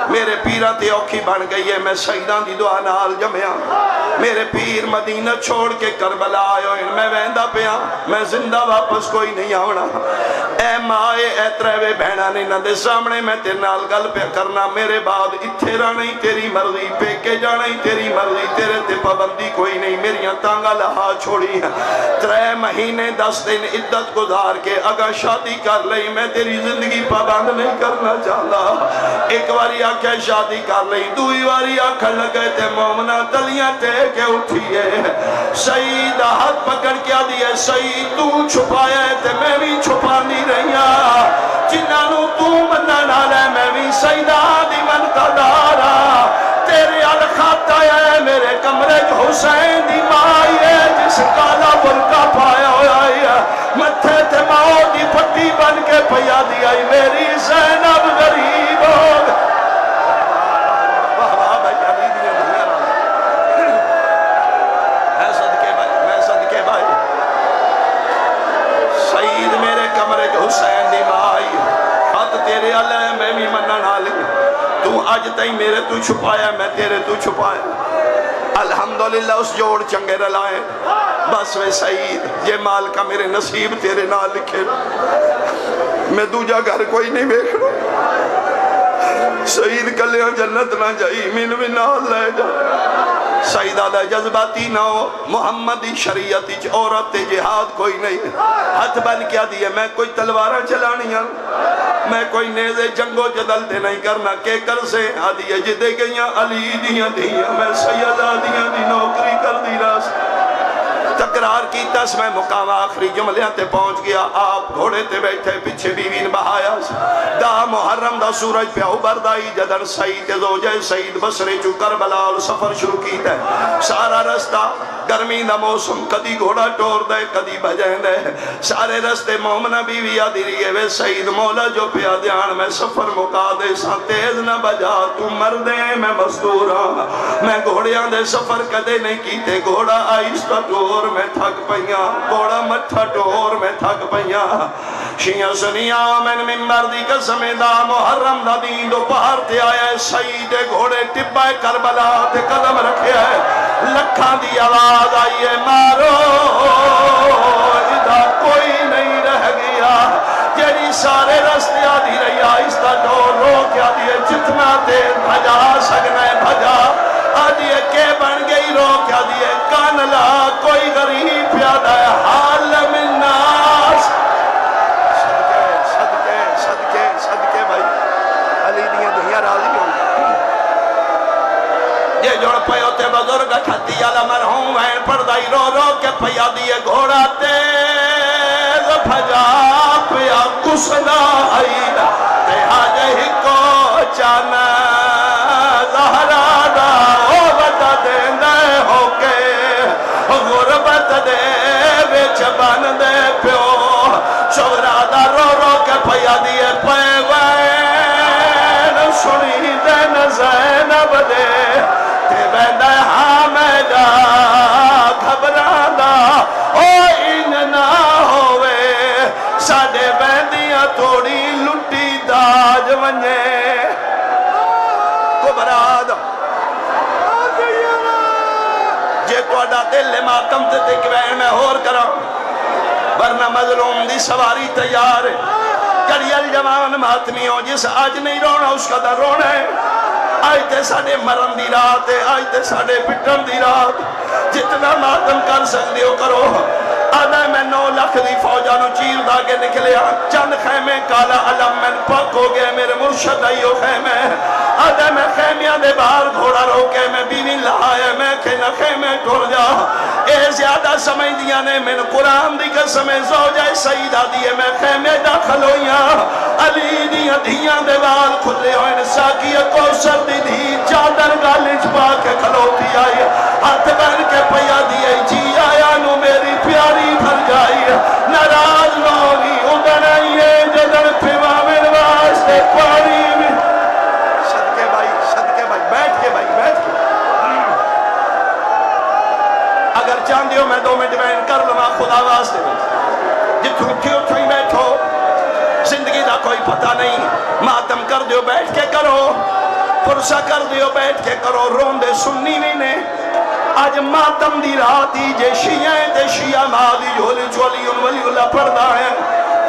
میرے پیرہ تے اوکھی بن گئی ہے میں سعیدان دی دعا نال جمعہ میرے پیر مدینہ چھوڑ کے کربلا آئے ہوئے میں ویندا پیا میں زندہ واپس کوئی نہیں آونا اے مائے اے تریوے بہنا نے نہ دے سامنے میں تیرے نال گل پہ کرنا میرے بعد اتھے رہنا ہی تیری مرضی پیکے جانا ہی تیری مرضی تیرے تے پابندی کوئی نہیں میریاں تانگا لہا چھوڑی ہیں 3 مہینے 10 دن عدت گزار کے اگر شادی کر لئی میں تیری زندگی پابند نہیں کرنا چاہتا ایک واری آکھے شادی کر لئی دوئی واری آکھن لگے تے مومنہ تلیاں تے کے اٹھیے سعید ہاتھ پکڑ کیا دیئے سعید تو چھپایا تے میں بھی چھپا نہیں رہیا جنہوں تو منہ نالے میں بھی سعیدہ دی منتا دارا تیرے الخاتا ہے میرے کمرے حسین دی مائی ہے جس کالا برکا پایا ہویا ہے متھے تے ماؤ دی پٹی بن کے پیا دی آئی میری زینب غریب ہو حسین دی مائی ہاتھ تیرے اللہ میں بھی منہ نہ لے تو آج تائیں میرے تو چھپایا میں تیرے تو چھپایا الحمدللہ اس جوڑ چنگے رلائے بس وے سعید یہ مال کا میرے نصیب تیرے نہ لکھے میں دوجہ گھر کوئی نہیں بیکھنا سعید کلیاں جنت نہ جائی من بھی نہ لے جا سعید آدھا جذباتی نہ ہو محمدی شریعتی عورت جہاد کوئی نہیں ہاتھ بن کیا دیئے میں کوئی تلوارہ چلانی ہوں میں کوئی نیزے جنگو جدل دے نہیں کرنا کہ کر سے آدھیے جدے گئیاں علی دیاں دیاں میں سیدہ دیاں دی نوکری کر دی راس تقرار کی تس میں مقام آخری جملیاں تے پہنچ گیا آپ گھوڑے تے بیٹھے پچھے بیوین بہایا دا محرم دا سورج پہ اوبردائی جدر سعید زوجہ سعید بسرے چو کربلا اور سفر شروع کی دے سارا رستہ گرمی دا موسم کدی گھوڑا ٹور دے کدی بجائیں دے سارے رستے مومنہ بیوی آدھی رہی ہے سعید مولا جو پیا دیان میں سفر مکا دے سا تیز نہ بجا تو مر دے میں مزدورا میں گھوڑیاں دے سفر کدے نہیں کیتے گھوڑا آئیستا ٹور میں تھک پہیاں گھوڑا مٹھا ٹور میں تھک پہیاں شیعہ سنیا میں ممبر دی قسم دا محرم دا دین دو پہر تے آیا ہے سعید گھوڑے ٹپا کربلا تے قدم رکھے ہے لکھاں دی آواز آئی ہے مارو ادھا کوئی نہیں رہ گیا جیڑی سارے رستے آدھی رہی آئیستا ڈور رو کیا دیئے جتنا تیر بھجا سگنے بھجا آدھیے کے بن گئی رو کیا دیئے کانلا کوئی غریب پیادہ ہے حال من ناس صدقے بھائی علی دیاں دنیا راضی ہوں یہ جوڑ پہ ہوتے بزرگ کھتی علا مرہوں وین پردائی رو رو کے پیا دیئے گھوڑا تیز بھجا پیا کسنا آئیدہ تے آجے ہی کو چانا زہرا دا او بتا دیں دے ہو کے غربت دے بیچ بان دے پیو شورا دا رو رو کے پیا دیئے پے وین سنی دین زینب دے تے بیندے حامدہ گھبراندا او ان نہ ہوئے ساڑے بیندیاں توڑی لٹی داج ونجے کبراد جے توڑا دل ماتم تے تکوین میں ہور کرا ورنہ مظلوم دی سواری تیار ہے کڑی الجوان ماتمی ہو جس آج نہیں رونا اس کا در رونا ہے آج تے ساڑے مرن دی رات ہے آج تے ساڑے پٹن دی رات جتنا ماتم کر سکتے ہو کرو آدھا میں 9 لاکھ دی فوجانو چیر دا کے نکلیا چند خیمے کالا علم میں پک ہو گئے میرے مرشد آئیو خیمے آدھا میں خیمیاں دے باہر گھوڑا روکے میں بیوی لہائے میں کھنا خیمے ٹھوڑ جا اے زیادہ سمجھ دیا نے میں قرآن دی قسم زوجہ سیدہ دیئے میں خیمے داخل ہوئیاں علی دیاں دیاں دے بال کھلے ہوئے ساکی کوثر دی دی چادر گالی چھپا کے کھلوتی آئی ہاتھ بن کے پیا دیئے جی آیا نو میری پیاری بھر جائی ناراض لوگی ادھر آئیے جدر پیوا میرے واسطے پانی میں صدقے بھائی بیٹھ کے اگر چاندی ہو میں 2 منٹ بین کر لوں خدا واسطے جتوں کیوں تھوئی بیٹھو زندگی دا کوئی پتہ نہیں ماتم کر دیو بیٹھ کے کرو پرسہ کر دیو بیٹھ کے کرو رون دے سننی بھی نے آج ماتم دی رات دی جے شیعیں تے شیعہ ماں دی جھولی چولی ان ولی اللہ پڑھدا ہے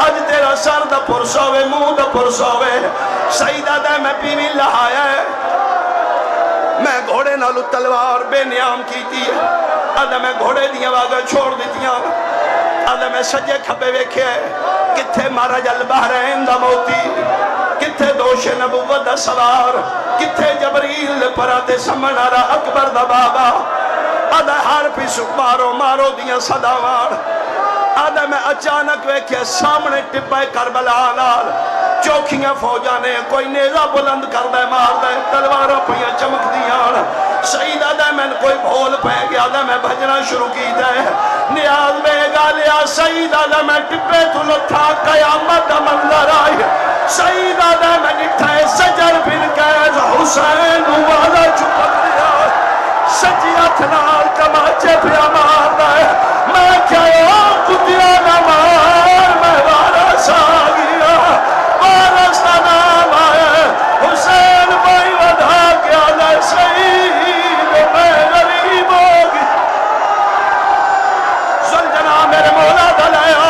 اج تیرا سر دا پرسا ہوئے منہ دا پرسا ہوئے سیدہ دے میں پیوی لہایا ہے میں گھوڑے نالو تلوار بے نیام کیتی ہے آدھا میں گھوڑے دیا واگا چھوڑ دیتیاں آدھا میں سجے کھپے ویکھے کتھے مارا جل بحرین دا موتی کتھے دوش نبوت دا سوار کتھے جبریل پراتے سمنارا اکبر دا بابا آدھا ہر پیسو مارو مارو دیا صداوار آدھا میں اچانک ویکھے سامنے ٹپائے کربلا نال چوکھیاں فوجہ نے کوئی نیزہ بلند کر دے مار دے تلواروں پہیاں چمک دیاں سیدہ دے میں کوئی بھول پہ گیا دے میں بھجنا شروع کی دے نیاز میں گالیا سیدہ دے میں ٹپے تو لٹھا قیامت منظر آئی سیدہ دے میں نٹھائے سجر بن قیز حسین والا چپک دیا سجی اتنال کماچے پیا مار دے میں کہا کتیا نہ مار میں وارس آگیا وارس نہ نام آئے حسین بھائی ودھا کیا دے شہید میں غریب ہوگی زلجنا میرے مولا دلایا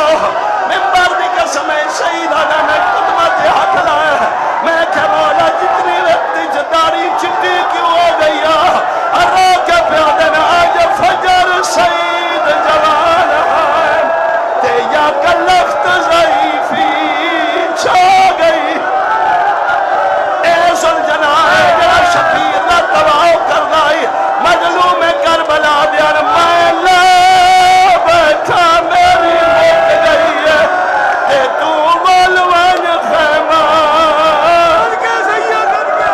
ممبر دی قسم شہیدہ نے میں قدمت حق لائے میں کہ مولا جتنی وقت جداری چٹی کیوں ہو گئی رو کے پیادے میں آج فجر سید جوان ہے تے یا کلفت ضعیفی چھا گئی اے زلجنا ہے جرا شبیر نہ تباہ کر لائی مظلوم کربلا دیار میں لے بیٹھا میری مک گئی ہے تے تو ملون خیمان کے سیدن کے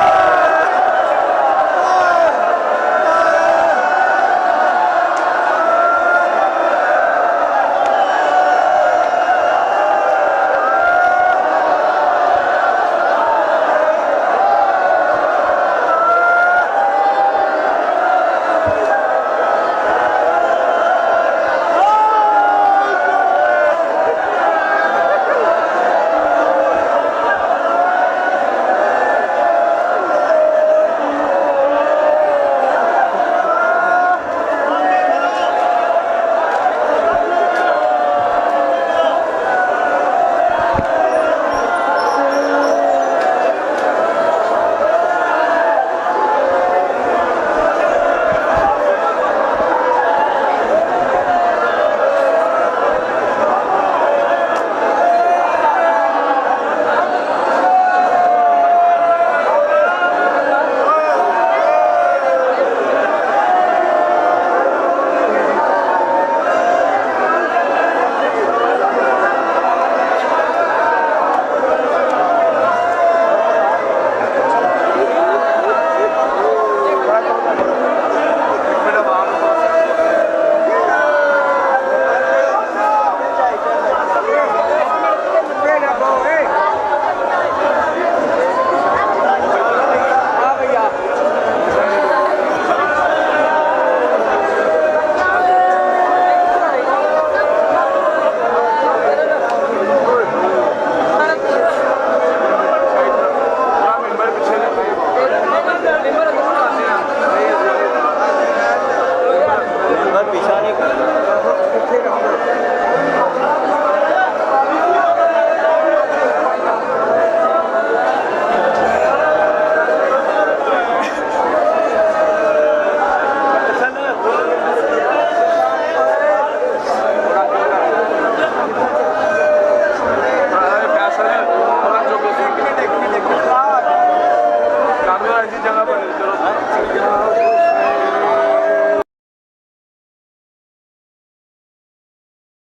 جگہ